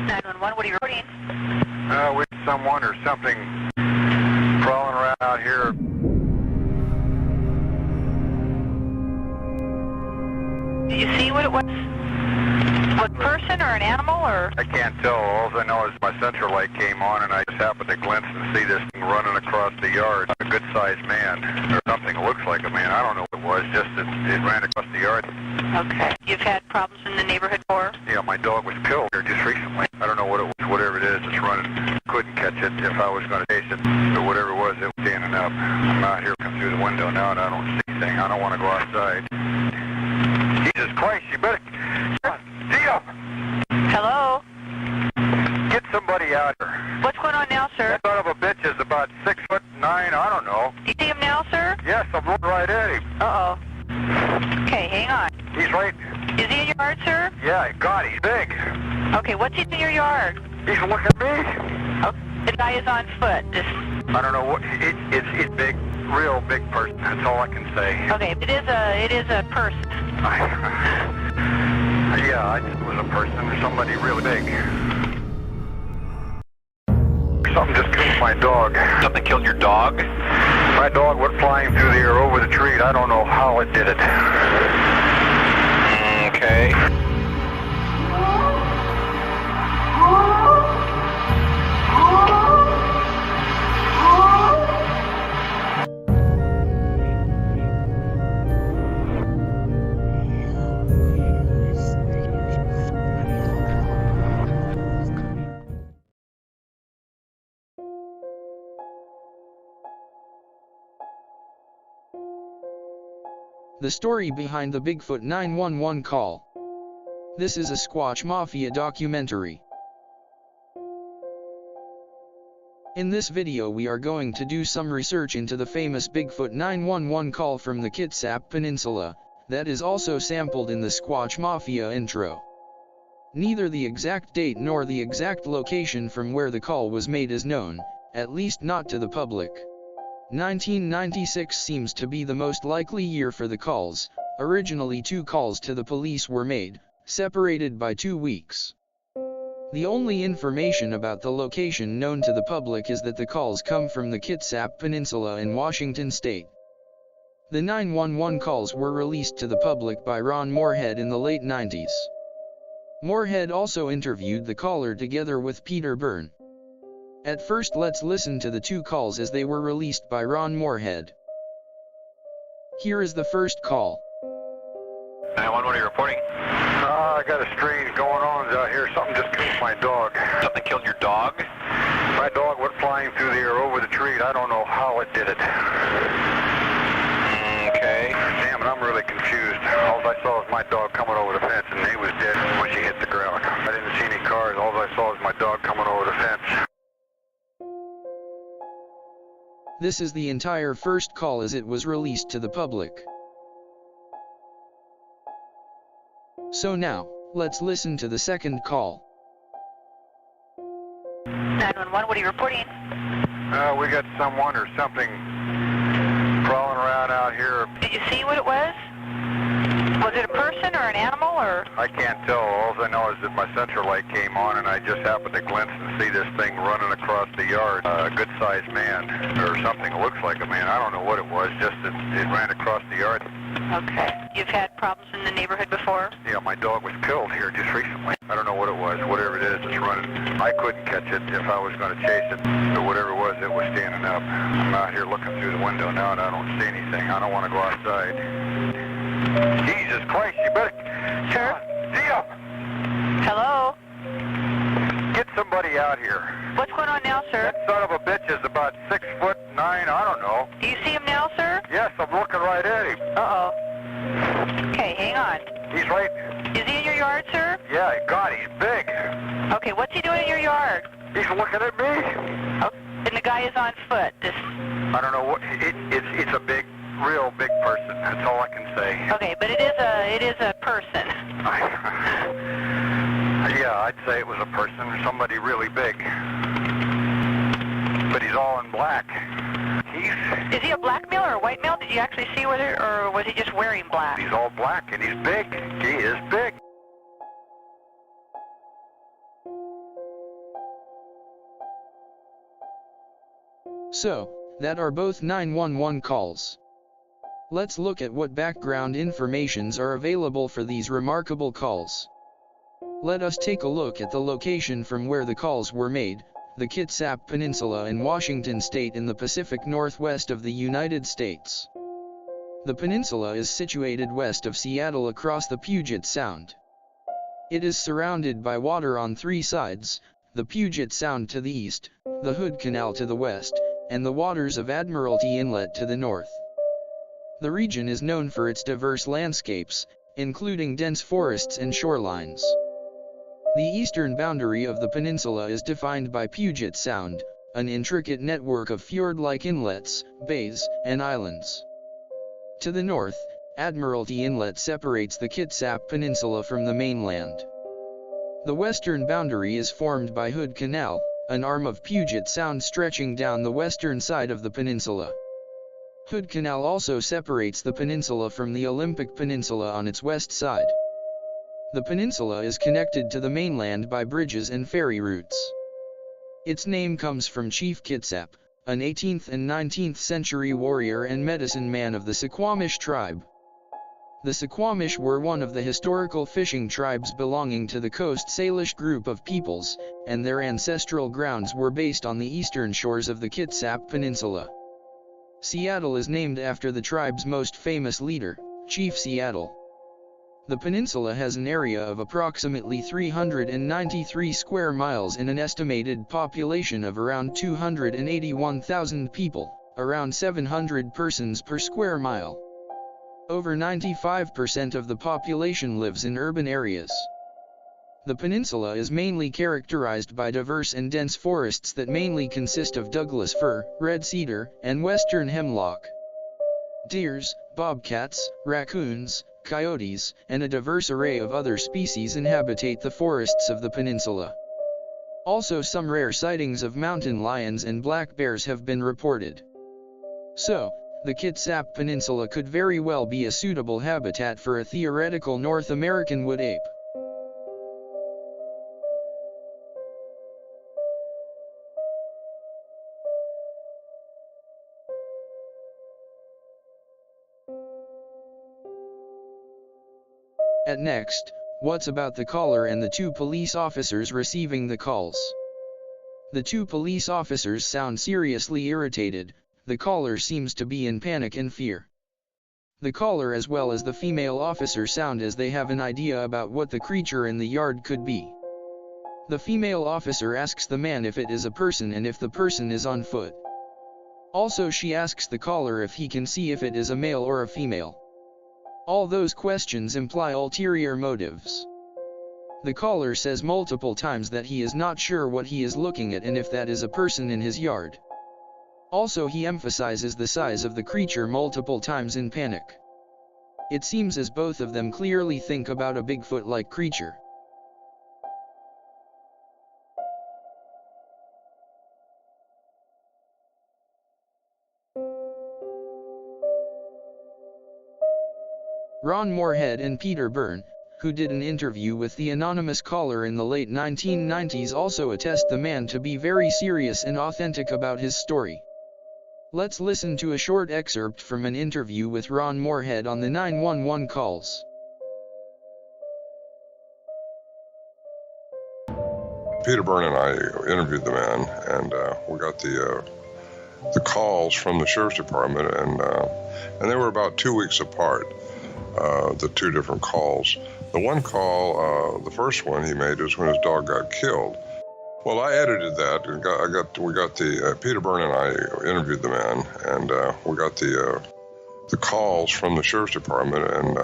911, what are you reporting? With someone or something crawling around out here. Did you see what it was? A person or an animal or? I can't tell. All I know is my central light came on and I just happened to glimpse and see this thing running across the yard. A good-sized man or something looks like a man. I don't know what it was, just that it ran across the yard. Okay. You've had problems in the neighborhood before? Yeah, my dog was killed here just recently. I don't know what it was, whatever it is, it's running. Couldn't catch it if I was going to chase it. But whatever it was standing up. I'm out here looking through the window now and I don't see anything. I don't want to go outside. Jesus Christ, you better... Dio! Hello? Get somebody out here. What's going on now, sir? That son of a bitch is about 6'9", I don't know. You see him now, sir? Yes, I'm looking right at him. Uh-oh. Okay, hang on. He's right... Is he in your yard, sir? Yeah, God, he's big. Okay, what's he in your yard? He's looking at me. Oh, the guy is on foot. I don't know what... It's big, real big person. That's all I can say. Okay, it is a person. Yeah, it was a person or somebody really big. Something just killed my dog. Something killed your dog? My dog went flying through the air over the tree. I don't know how it did it. Okay. The story behind the Bigfoot 911 call. This is a Sasquatch Mafia documentary. In this video we are going to do some research into the famous Bigfoot 911 call from the Kitsap Peninsula, that is also sampled in the Sasquatch Mafia intro. Neither the exact date nor the exact location from where the call was made is known, at least not to the public. 1996 seems to be the most likely year for the calls. Originally 2 calls to the police were made, separated by 2 weeks. The only information about the location known to the public is that the calls come from the Kitsap Peninsula in Washington state. The 911 calls were released to the public by Ron Morehead in the late 90s. Morehead also interviewed the caller together with Peter Byrne. At first let's listen to the 2 calls as they were released by Ron Morehead. Here is the first call. 911, what are you reporting? I got a strange going on out here. Something just killed my dog. Something killed your dog? My dog went flying through the air over the tree. I don't know how it did it. Okay. Damn it, I'm really confused. All I saw was my dog coming over the fence and he was dead when she hit the ground. I didn't see any cars. All I saw was my dog coming over the fence. This is the entire first call as it was released to the public. So now, let's listen to the second call. 911, what are you reporting? We got someone or something crawling around out here. Did you see what it was? Was it a person or an animal or? I can't tell. All I know is that my central light came on and I just happened to glimpse and see this thing running across the yard. A good-sized man or something looks like a man. I don't know what it was, just that it ran across the yard. Okay. You've had problems in the neighborhood before? Yeah, my dog was killed here just recently. I don't know what it was, whatever it is, it's running. I couldn't catch it if I was going to chase it. But whatever it was standing up. I'm out here looking through the window now and I don't see anything. I don't want to go outside. Jesus Christ, you better... Sir? Dio! Hello? Get somebody out here. What's going on now, sir? That son of a bitch is about 6'9", I don't know. Do you see him now, sir? Yes, I'm looking right at him. Uh-oh. Okay, hang on. He's right... Is he in your yard, sir? Yeah, God, he's big. Okay, what's he doing in your yard? He's looking at me. Oh, and the guy is on foot. I don't know what... It's a big... real big person. That's all I can say. Okay, but it is a person. Yeah, I'd say it was a person or somebody really big. But he's all in black. Is he a black male or a white male? Did you actually see whether, or was he just wearing black? He's all black and he's big. He is big. So, that are both 911 calls. Let's look at what background informations are available for these remarkable calls. Let us take a look at the location from where the calls were made, the Kitsap Peninsula in Washington State in the Pacific Northwest of the United States. The peninsula is situated west of Seattle across the Puget Sound. It is surrounded by water on three sides, the Puget Sound to the east, the Hood Canal to the west, and the waters of Admiralty Inlet to the north. The region is known for its diverse landscapes, including dense forests and shorelines. The eastern boundary of the peninsula is defined by Puget Sound, an intricate network of fjord-like inlets, bays, and islands. To the north, Admiralty Inlet separates the Kitsap Peninsula from the mainland. The western boundary is formed by Hood Canal, an arm of Puget Sound stretching down the western side of the peninsula. Hood Canal also separates the peninsula from the Olympic Peninsula on its west side. The peninsula is connected to the mainland by bridges and ferry routes. Its name comes from Chief Kitsap, an 18th and 19th century warrior and medicine man of the Squamish tribe. The Squamish were one of the historical fishing tribes belonging to the Coast Salish group of peoples, and their ancestral grounds were based on the eastern shores of the Kitsap Peninsula. Seattle is named after the tribe's most famous leader, Chief Seattle. The peninsula has an area of approximately 393 square miles and an estimated population of around 281,000 people, around 700 persons per square mile. Over 95% of the population lives in urban areas. The peninsula is mainly characterized by diverse and dense forests that mainly consist of Douglas fir, red cedar, and western hemlock. Deers, bobcats, raccoons, coyotes, and a diverse array of other species inhabitate the forests of the peninsula. Also, some rare sightings of mountain lions and black bears have been reported. So, the Kitsap Peninsula could very well be a suitable habitat for a theoretical North American wood ape. At next, what's about the caller and the two police officers receiving the calls? The two police officers sound seriously irritated. The caller seems to be in panic and fear. The caller as well as the female officer sound as they have an idea about what the creature in the yard could be. The female officer asks the man if it is a person and if the person is on foot. Also, she asks the caller if he can see if it is a male or a female. All those questions imply ulterior motives. The caller says multiple times that he is not sure what he is looking at and if that is a person in his yard. Also, he emphasizes the size of the creature multiple times in panic. It seems as both of them clearly think about a Bigfoot-like creature. Ron Morehead and Peter Byrne, who did an interview with the anonymous caller in the late 1990s, also attest the man to be very serious and authentic about his story. Let's listen to a short excerpt from an interview with Ron Morehead on the 911 calls. Peter Byrne and I interviewed the man, and we got the calls from the sheriff's department, and they were about 2 weeks apart. The two different calls. The one call, the first one he made was when his dog got killed. Well, I edited that, and we got the Peter Byrne and I interviewed the man, and we got the calls from the sheriff's department, and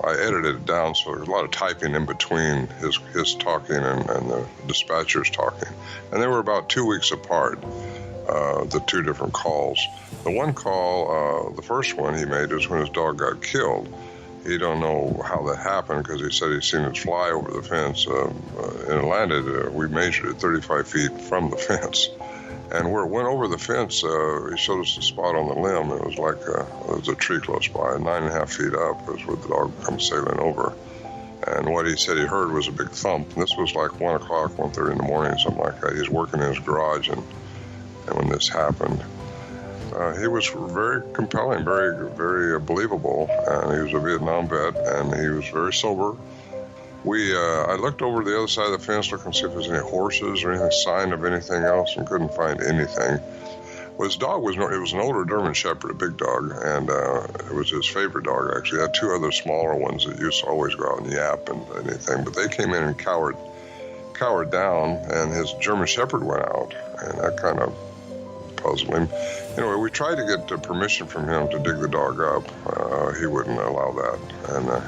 I edited it down, so there's a lot of typing in between his talking and the dispatcher's talking, and they were about 2 weeks apart. The two different calls. The one call, the first one he made was when his dog got killed. He don't know how that happened because he said he'd seen it fly over the fence and it landed. We measured it 35 feet from the fence. And where it went over the fence, he showed us the spot on the limb. It was like there was a tree close by, 9.5 feet up is where the dog comes sailing over. And what he said he heard was a big thump. And this was like 1 o'clock, 1:30 in the morning, something like that. He's working in his garage and when this happened. he was very compelling, very believable, and he was a Vietnam vet, and he was very sober. I looked over the other side of the fence looking to see if there's any horses or anything, sign of anything else, and couldn't find anything. Well, his dog was an older German Shepherd, a big dog, and it was his favorite dog, actually. He had two other smaller ones that used to always go out and yap and anything, but they came in and cowered down, and his German Shepherd went out, and that kind of puzzled him. Anyway, we tried to get permission from him to dig the dog up. He wouldn't allow that, and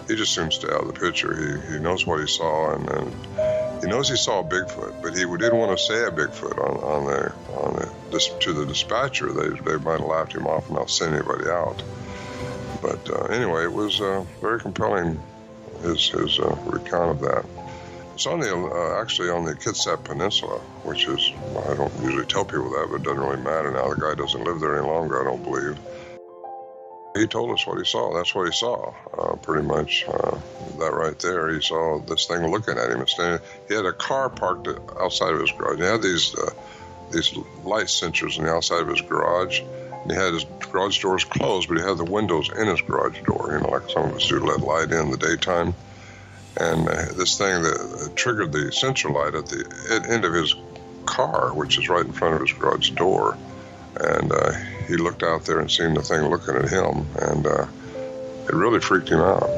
he just seems to stay out of the picture. He knows what he saw, and he knows he saw a Bigfoot, but he didn't want to say a Bigfoot to the dispatcher. They might have laughed him off and not sent anybody out. But anyway, it was very compelling, his recount of that. It's on actually on the Kitsap Peninsula, which is, I don't usually tell people that, but it doesn't really matter now. The guy doesn't live there any longer, I don't believe. He told us what he saw. That's what he saw, pretty much. That right there, he saw this thing looking at him. He had a car parked outside of his garage. He had these light sensors on the outside of his garage. And he had his garage doors closed, but he had the windows in his garage door, like some of us do, let light in the daytime. And this thing that triggered the sensor light at the end of his car, which is right in front of his garage door. And he looked out there and seen the thing looking at him, and it really freaked him out.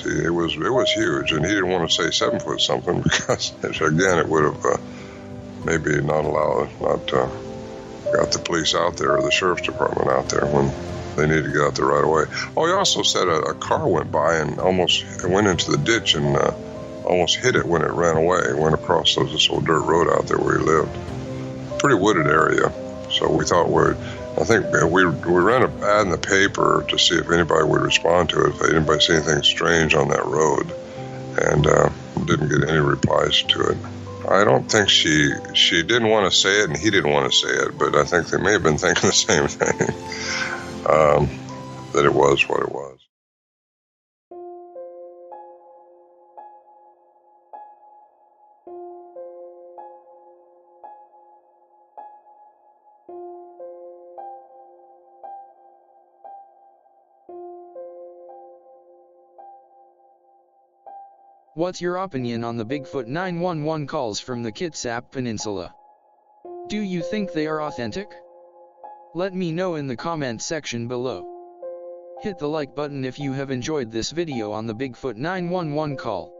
It was huge, and he didn't want to say 7 foot something because, again, it would have maybe not got the police out there or the sheriff's department out there when they needed to get out there right away. Oh, he also said a car went by and almost went into the ditch and almost hit it when it ran away. It went across this old dirt road out there where he lived. Pretty wooded area. So we thought I think we ran an ad in the paper to see if anybody would respond to it, if anybody see anything strange on that road, and didn't get any replies to it. I don't think she didn't want to say it, and he didn't want to say it, but I think they may have been thinking the same thing, that it was what it was. What's your opinion on the Bigfoot 911 calls from the Kitsap Peninsula? Do you think they are authentic? Let me know in the comment section below. Hit the like button if you have enjoyed this video on the Bigfoot 911 call.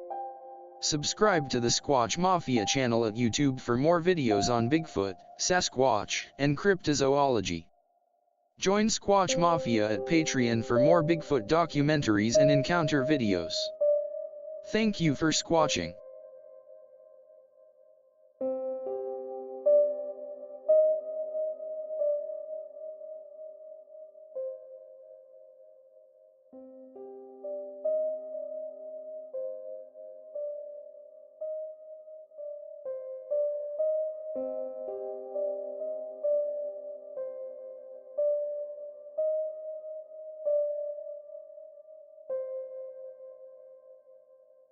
Subscribe to the Squatch Mafia channel at YouTube for more videos on Bigfoot, Sasquatch, and cryptozoology. Join Squatch Mafia at Patreon for more Bigfoot documentaries and encounter videos. Thank you for squatching.